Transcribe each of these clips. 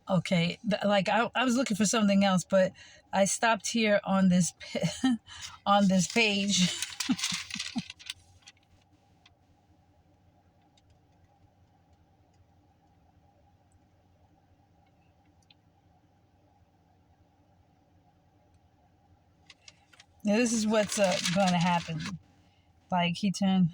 Okay, like I was looking for something else, but I stopped here on this on this page. Now, this is what's going to happen. Like he turned.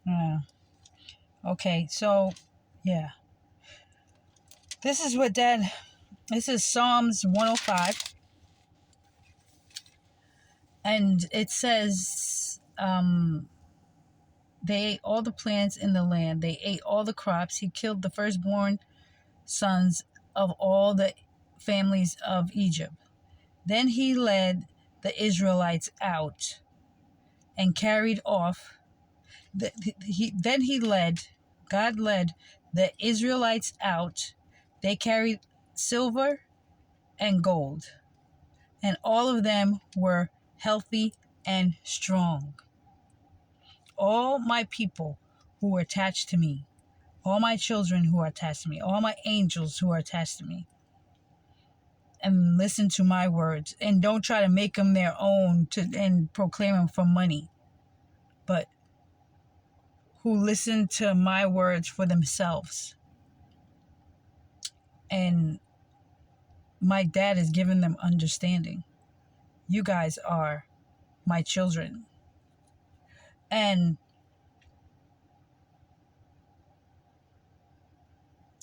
Uh, okay, so yeah, this is what Dad. This is Psalms 105, and it says, they ate all the plants in the land. They ate all the crops. He killed the firstborn sons of all the families of Egypt. Then he led the Israelites out and carried off. Then he led, God led the Israelites out. They carried silver and gold, and all of them were healthy and strong. All my people who were attached to me, all my children who are attached to me, all my angels who are attached to me, and listen to my words, and don't try to make them their own and proclaim them for money, but who listen to my words for themselves. And my dad has given them understanding. You guys are my children. And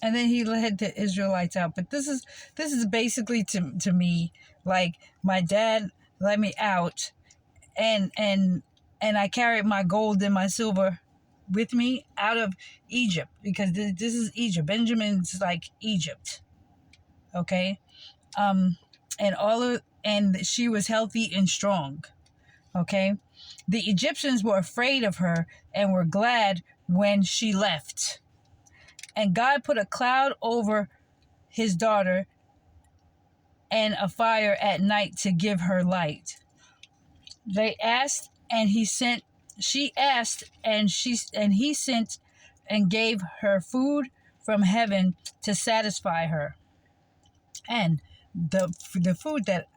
then he led the Israelites out. But this is basically to me like my dad let me out, and I carried my gold and my silver with me out of Egypt, because this is Egypt. Benjamin's like Egypt. Okay. And she was healthy and strong. Okay. The Egyptians were afraid of her and were glad when she left. And God put a cloud over his daughter and a fire at night to give her light. They asked, and he sent. She asked, and he sent and gave her food from heaven to satisfy her. And the food that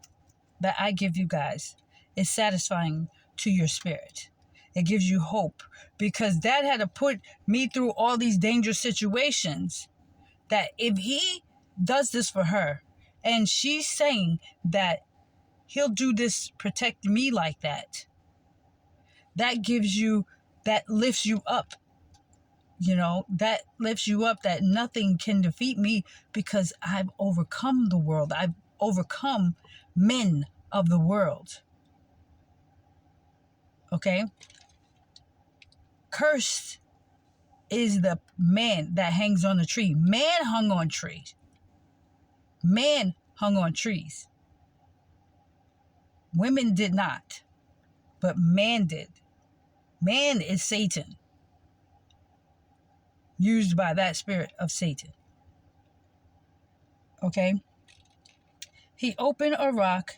I give you guys is satisfying to your spirit. It gives you hope, because Dad had to put me through all these dangerous situations, that if he does this for her, and she's saying that he'll do this, protect me like that, that gives you, that lifts you up. That lifts you up, that nothing can defeat me, because I've overcome the world. I've overcome men of the world. Okay? Cursed is the man that hangs on the tree. Man hung on trees. Man hung on trees. Women did not, but man did. Man is Satan, used by that spirit of Satan. Okay? He opened a rock,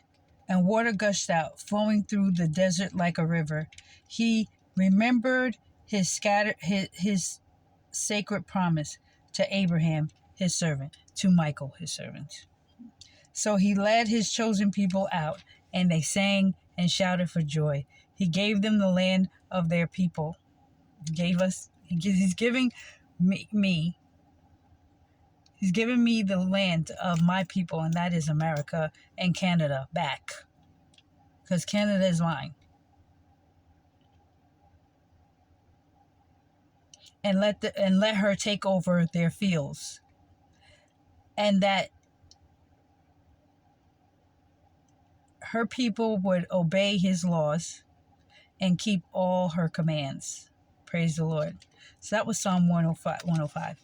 and water gushed out, flowing through the desert like a river. He remembered his sacred promise to Abraham, his servant, to Michael, his servant. So he led his chosen people out, and they sang and shouted for joy. He gave them the land of their people. He's giving me, he's given me the land of my people, and that is America and Canada back. Because Canada is mine. And let her take over their fields. And that her people would obey his laws and keep all her commands. Praise the Lord. So that was Psalm 105.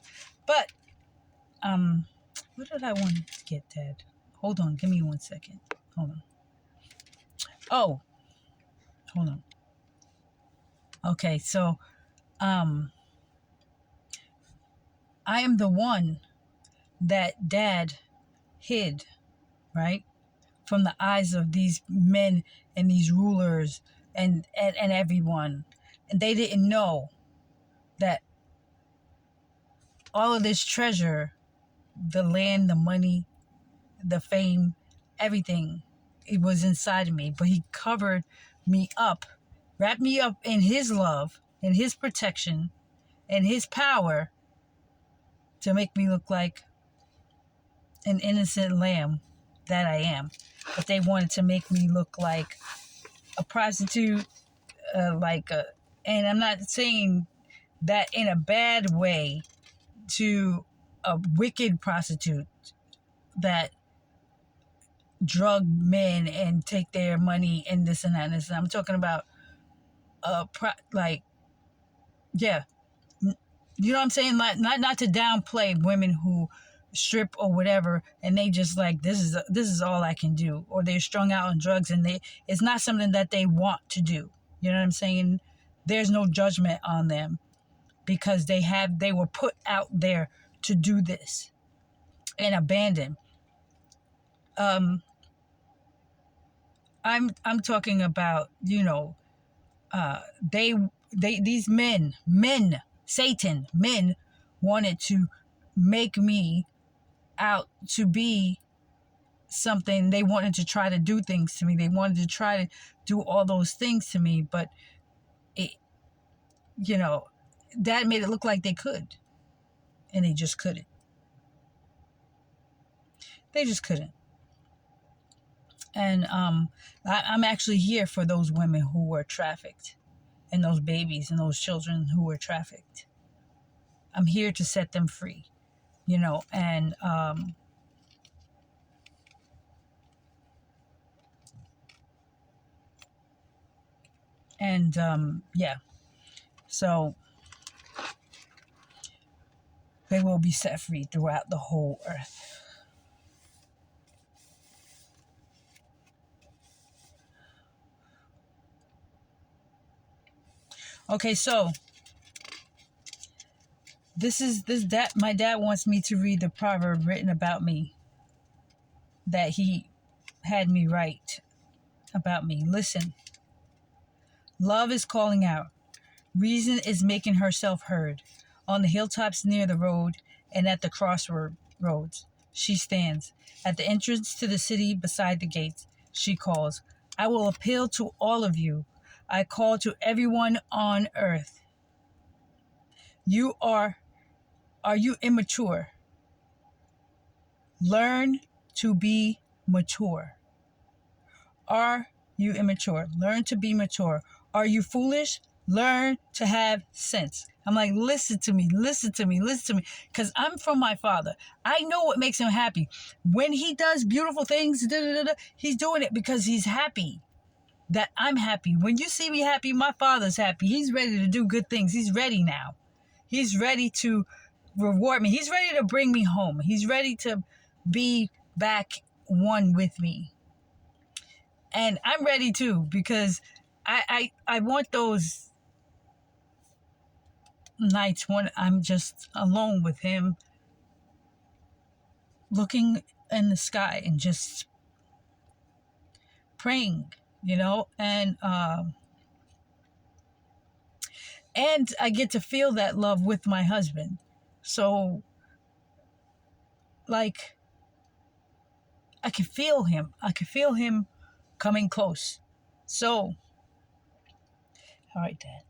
But what did I want to get, Dad? Hold on, give me 1 second. Hold on. Oh, hold on. Okay, so um I am the one that dad hid, right? From the eyes of these men and these rulers and everyone. And they didn't know that all of this treasure, the land, the money, the fame, everything, it was inside of me. But he covered me up, wrapped me up in his love, in his protection, and his power to make me look like an innocent lamb that I am. But they wanted to make me look like a prostitute, and I'm not saying that in a bad way, to a wicked prostitute that drug men and take their money and this and that and this. I'm talking about yeah, you know what I'm saying? Like, not to downplay women who strip or whatever, and they just like, this is all I can do, or they're strung out on drugs and it's not something that they want to do. You know what I'm saying? There's no judgment on them because they were put out there to do this and abandoned. I'm talking about, they these men, Satan, men wanted to make me out to be something. They wanted to try to do things to me. They wanted to try to do all those things to me, but it, that made it look like they could, and they just couldn't. They just couldn't. And I'm actually here for those women who were trafficked, and those babies and those children who were trafficked. I'm here to set them free, and yeah. So they will be set free throughout the whole earth. Okay, so my dad wants me to read the proverb written about me that he had me write about me. Listen. Love is calling out. Reason is making herself heard. On the hilltops near the road and at the crossroads, she stands. At the entrance to the city beside the gates, she calls. I will appeal to all of you. I call to everyone on earth. Are you immature? Learn to be mature. Are you immature? Learn to be mature. Are you foolish? Learn to have sense. I'm like, listen to me, because I'm from my father. I know what makes him happy. When he does beautiful things, he's doing it because he's happy that I'm happy. When you see me happy, my father's happy. He's ready to do good things. He's ready now. He's ready to reward me. He's ready to bring me home. He's ready to be back one with me. And I'm ready too, because I want those nights when I'm just alone with him, looking in the sky and just praying, and I get to feel that love with my husband. So, like, I can feel him. I can feel him coming close. So, all right, Dad.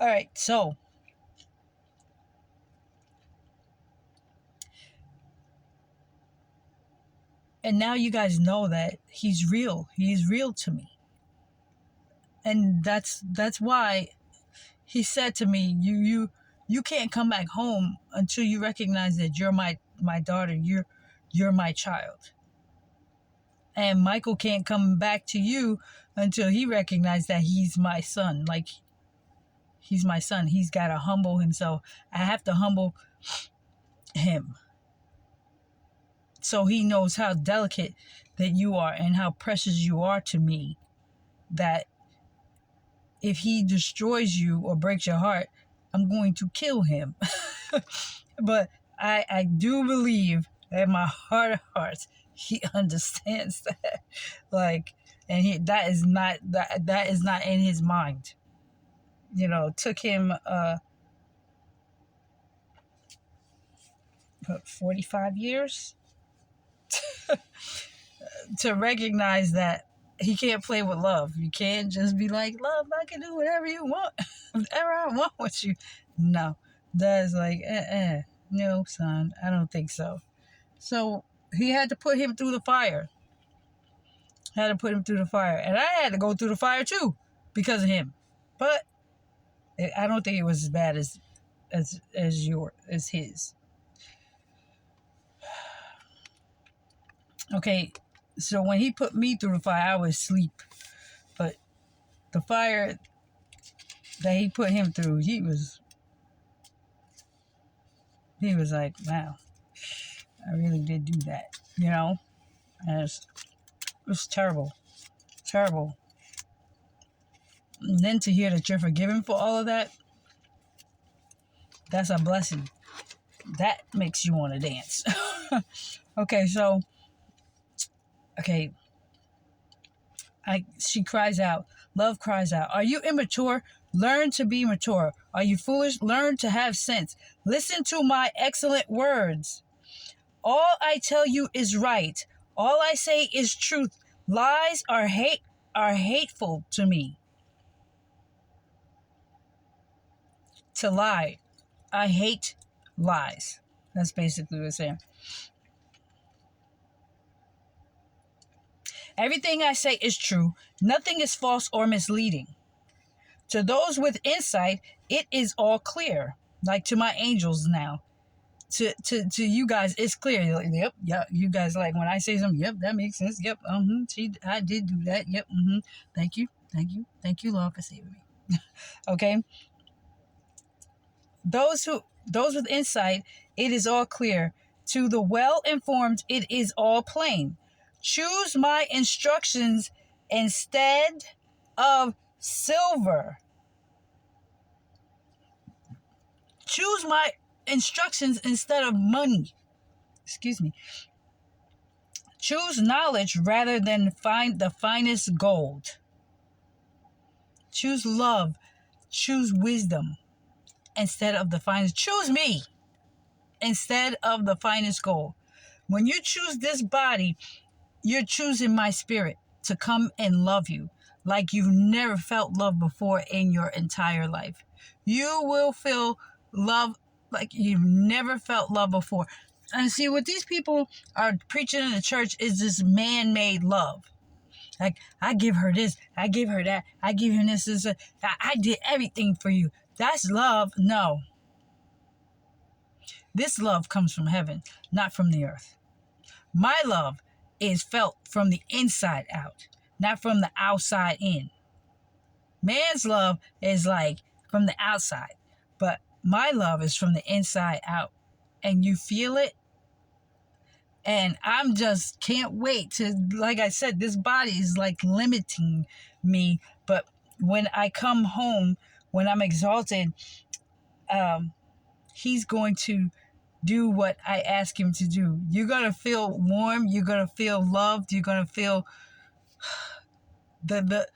All right, so and now you guys know that he's real. He's real to me. And that's why he said to me, you can't come back home until you recognize that you're my daughter, you're my child. And Michael can't come back to you until he recognizes that he's my son. Like, he's my son. He's got to humble himself. I have to humble him, so he knows how delicate that you are and how precious you are to me, that if he destroys you or breaks your heart, I'm going to kill him. But I do believe in my heart of hearts, he understands that. Like, and that is not in his mind. You know, it took him 45 years to recognize that he can't play with love. You can't just be like, love, I can do whatever you want, whatever I want with you. No, that is like, no, son, I don't think so. So he had to put him through the fire. And I had to go through the fire too because of him. But I don't think it was as bad as his. Okay, so when he put me through the fire, I was asleep. But the fire that he put him through, he was like, wow, I really did do that, you know? And it was terrible. Terrible. And then to hear that you're forgiven for all of that, that's a blessing. That makes you want to dance. Okay, so, she cries out. Love cries out. Are you immature? Learn to be mature. Are you foolish? Learn to have sense. Listen to my excellent words. All I tell you is right. All I say is truth. Lies are hateful to me. To lie. I hate lies. That's basically what it's saying. Everything I say is true. Nothing is false or misleading. To those with insight, it is all clear. Like to my angels now. To you guys, it's clear. You're like, yep. You guys like when I say something, yep, that makes sense. Yep, I did do that. Yep, Thank you, Lord, for saving me. Okay. Those with insight, it is all clear. To the well-informed, it is all plain. Choose my instructions instead of silver. Choose my instructions instead of money. Excuse me. Choose knowledge rather than find the finest gold. Choose love. Choose wisdom instead of the finest. Choose me instead of the finest gold. When you choose this body, you're choosing my spirit to come and love you like you've never felt love before in your entire life. You will feel love like you've never felt love before. And see, what these people are preaching in the church is this man-made love. Like, I give her this, I give her that, I give her this. I did everything for you. That's love. No. This love comes from heaven, not from the earth. My love is felt from the inside out, not from the outside in. Man's love is like from the outside, but my love is from the inside out. And you feel it. And I'm just can't wait to, like I said, this body is like limiting me. But when I come home, when I'm exalted, he's going to do what I ask him to do. You're going to feel warm. You're going to feel loved. You're going to feel the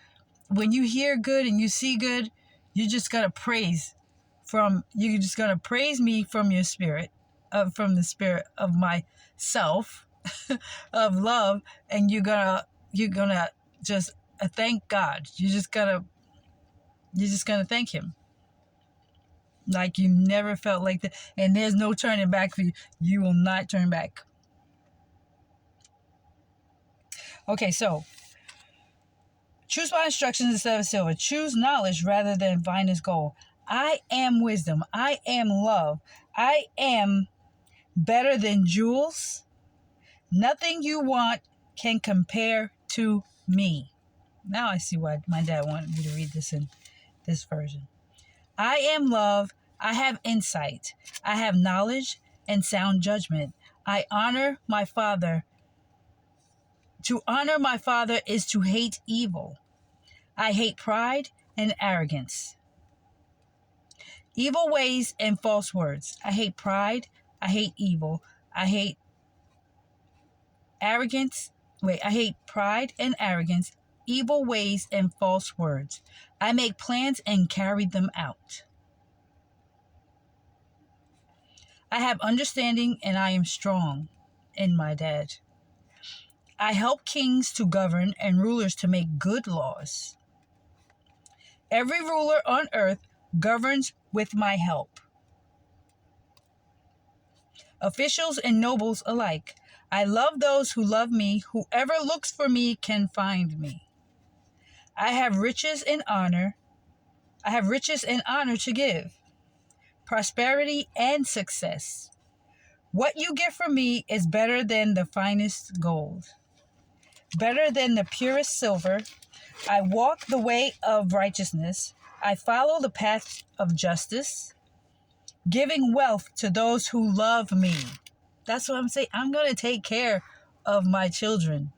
when you hear good and you see good, you just got to praise you're just going to praise me from your spirit, from the spirit of myself, of love. And you're going to just thank God. You're just going to thank him. Like you never felt like that. And there's no turning back for you. You will not turn back. Okay, so choose my instructions instead of silver. Choose knowledge rather than finest gold. I am wisdom. I am love. I am better than jewels. Nothing you want can compare to me. Now I see why my dad wanted me to read this in this version. I am love. I have insight. I have knowledge and sound judgment. I honor my Father. To honor my Father is to hate evil. I hate pride and arrogance, evil ways and false words. I hate pride. I hate evil. I hate arrogance. I hate pride and arrogance, evil ways and false words. I make plans and carry them out. I have understanding and I am strong in my dad. I help kings to govern and rulers to make good laws. Every ruler on earth governs with my help. Officials and nobles alike. I love those who love me. Whoever looks for me can find me. I have riches and honor. I have riches and honor to give. Prosperity and success. What you get from me is better than the finest gold, better than the purest silver. I walk the way of righteousness. I follow the path of justice, giving wealth to those who love me. That's what I'm saying. I'm going to take care of my children.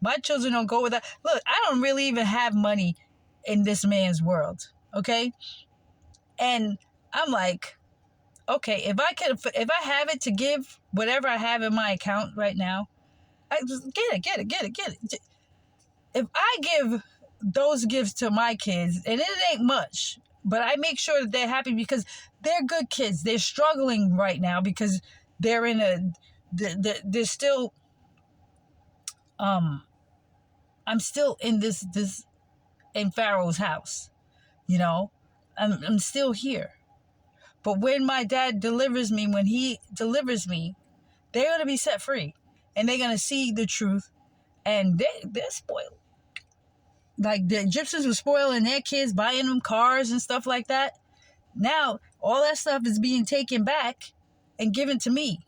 My children don't go without. Look, I don't really even have money in this man's world, okay? And I'm like, okay, if I have it to give whatever I have in my account right now, I just get it. If I give those gifts to my kids, and it ain't much, but I make sure that they're happy because they're good kids. They're struggling right now because they're they're still, I'm still in in Pharaoh's house, you know, I'm still here. But when my dad delivers me, when he delivers me, they're going to be set free and they're going to see the truth, and they're spoiled. Like the Egyptians were spoiling their kids, buying them cars and stuff like that. Now, all that stuff is being taken back and given to me.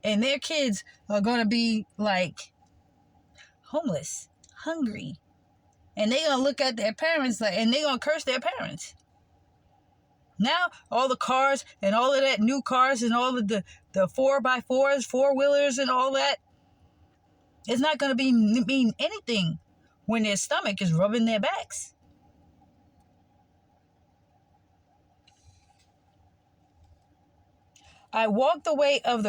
And their kids are going to be like homeless, hungry. And they're going to look at their parents and they're going to curse their parents. Now, all the cars and all of that, new cars and all of the 4x4s, four-wheelers and all that, it's not going to mean anything when their stomach is rubbing their backs. I walk the way of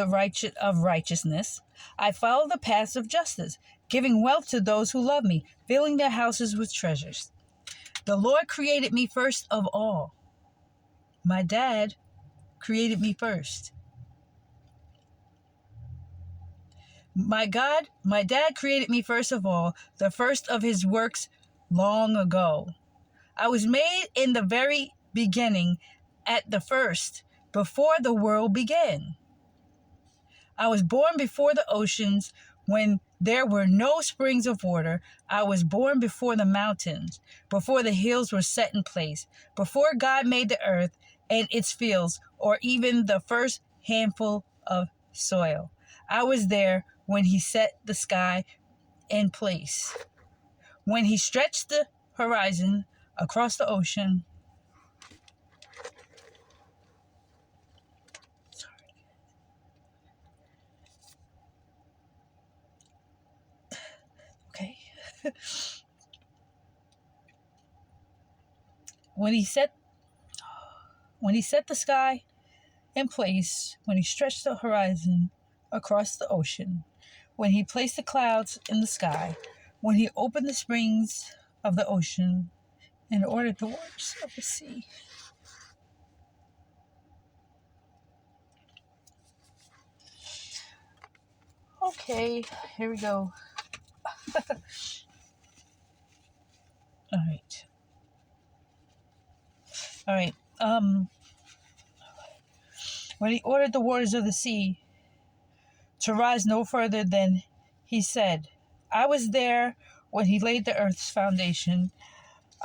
righteousness. I follow the paths of justice, giving wealth to those who love me, filling their houses with treasures. The Lord created me first of all. My dad created me first. My dad created me first of all, the first of his works long ago. I was made in the very beginning, at the first, before the world began. I was born before the oceans, when there were no springs of water. I was born before the mountains, before the hills were set in place, before God made the earth and its fields, or even the first handful of soil. I was there when he set the sky in place, when he stretched the horizon across the ocean. Okay. When he set the sky in place, when he stretched the horizon across the ocean, when he placed the clouds in the sky, when he opened the springs of the ocean and ordered the waters of the sea. Okay, here we go. All right. When he ordered the waters of the sea to rise no further than he said, I was there when he laid the earth's foundation.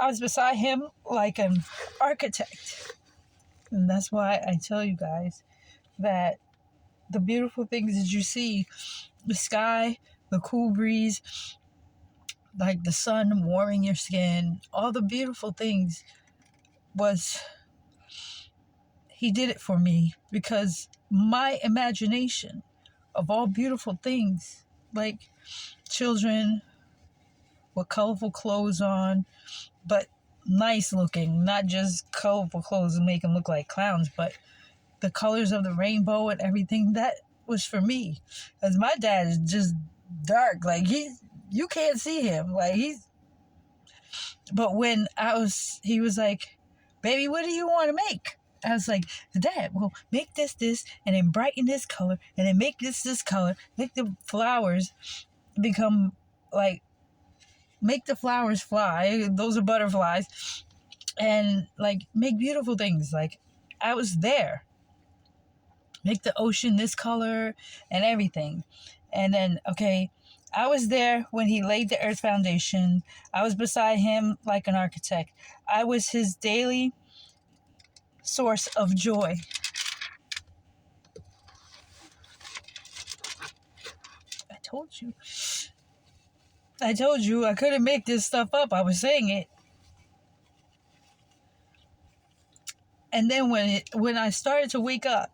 I was beside him like an architect. And that's why I tell you guys that the beautiful things that you see, the sky, the cool breeze, like the sun warming your skin, all the beautiful things he did it for me, because my imagination of all beautiful things, like children, with colorful clothes on, but nice looking, not just colorful clothes and make them look like clowns, but the colors of the rainbow and everything. That was for me, because my dad is just dark. Like you can't see him. Like But when he was like, "Baby, what do you want to make?" I was like, "Dad, well, make this, and then brighten this color, and then make this color, make the flowers become like, make the flowers fly. Those are butterflies, and like make beautiful things." Like I was there. Make the ocean this color and everything. And then, okay, I was there when he laid the earth foundation. I was beside him like an architect. I was his daily source of joy. I told you I couldn't make this stuff up. I was saying it. And then when I started to wake up,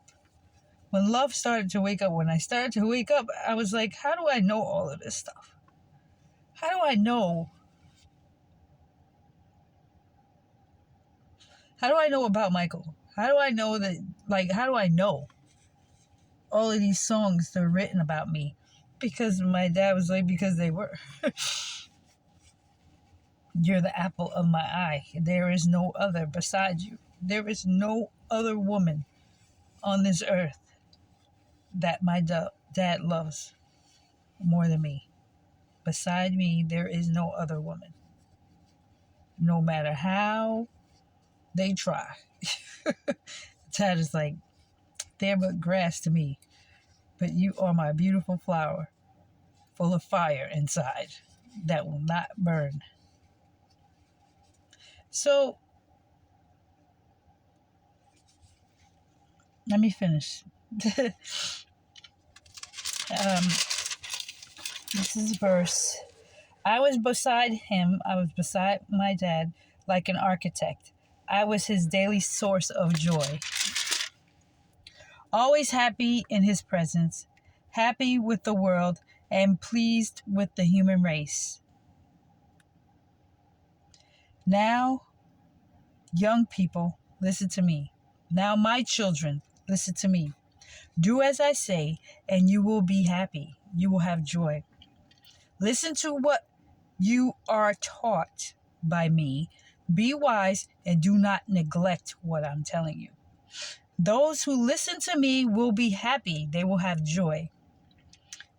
when love started to wake up, when I started to wake up, I was like, how do I know all of this stuff? How do I know? How do I know about Michael? How do I know that, like, how do I know all of these songs that are written about me? Because my dad was like, because they were. You're the apple of my eye. There is no other beside you. There is no other woman on this earth that my dad loves more than me. Beside me, there is no other woman. No matter how they try. Dad is like, they're but grass to me, but you are my beautiful flower, full of fire inside that will not burn. So, let me finish. This is verse. I was beside him, I was beside my dad, like an architect. I was his daily source of joy. Always happy in his presence, happy with the world, and pleased with the human race. Now, young people, listen to me. Now, my children, listen to me. Do as I say, and you will be happy. You will have joy. Listen to what you are taught by me. Be wise and do not neglect what I'm telling you. Those who listen to me will be happy. They will have joy.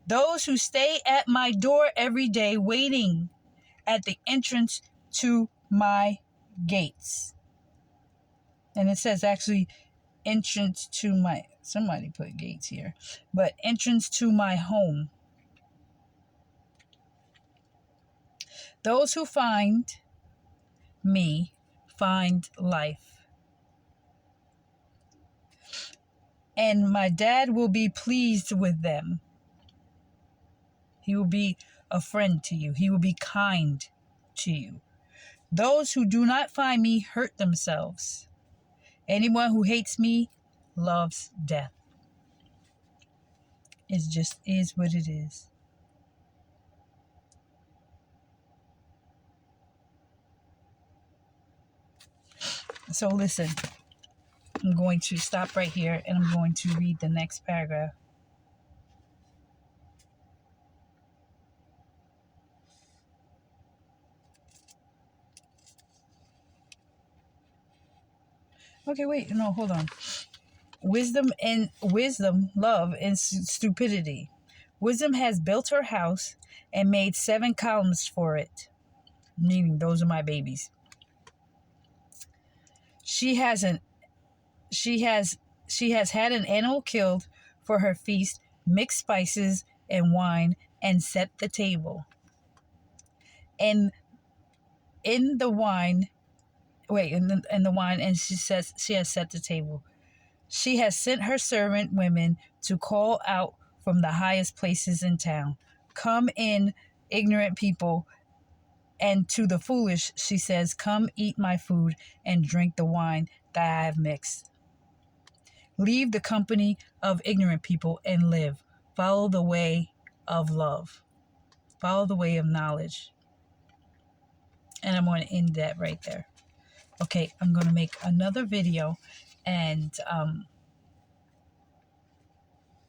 Those who stay at my door every day, waiting at the entrance to my gates. And it says actually entrance to my, somebody put gates here, but entrance to my home. Those who find me find life. And my dad will be pleased with them. He will be a friend to you. He will be kind to you. Those who do not find me hurt themselves. Anyone who hates me loves death. It just is what it is. So listen, I'm going to stop right here and I'm going to read the next paragraph. Okay, wait, no, hold on. Wisdom, love, and stupidity. Wisdom has built her house and made 7 columns for it. Meaning those are my babies. She has had an animal killed for her feast, mixed spices and wine, and set the table. And in the wine, and she says she has set the table. She has sent her servant women to call out from the highest places in town, "Come in, ignorant people." And to the foolish, she says, "Come eat my food and drink the wine that I have mixed." Leave the company of ignorant people and live. Follow the way of love. Follow the way of knowledge. And I'm going to end that right there. Okay, I'm going to make another video. And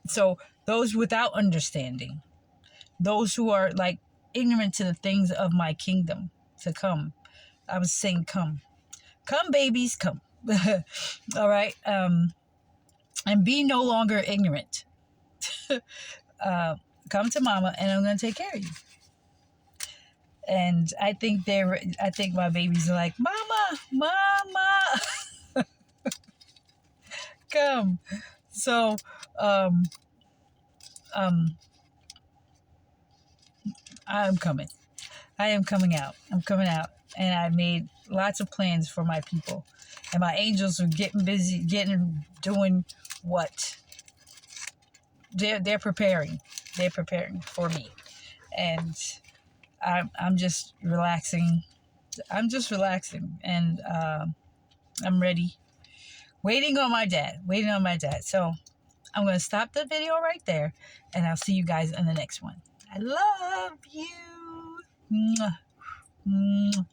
so those without understanding, those who are like ignorant to the things of my kingdom to come. I was saying come babies, come. All right. And be no longer ignorant. Come to mama and I'm going to take care of you. And I think my babies are like, mama, come. So, I'm coming. I am coming out. I'm coming out. And I made lots of plans for my people. And my angels are getting busy, doing what? They're preparing. They're preparing for me. And I'm just relaxing. I'm just relaxing. And I'm ready. Waiting on my dad. So I'm going to stop the video right there. And I'll see you guys in the next one. I love you. Mwah. Mwah.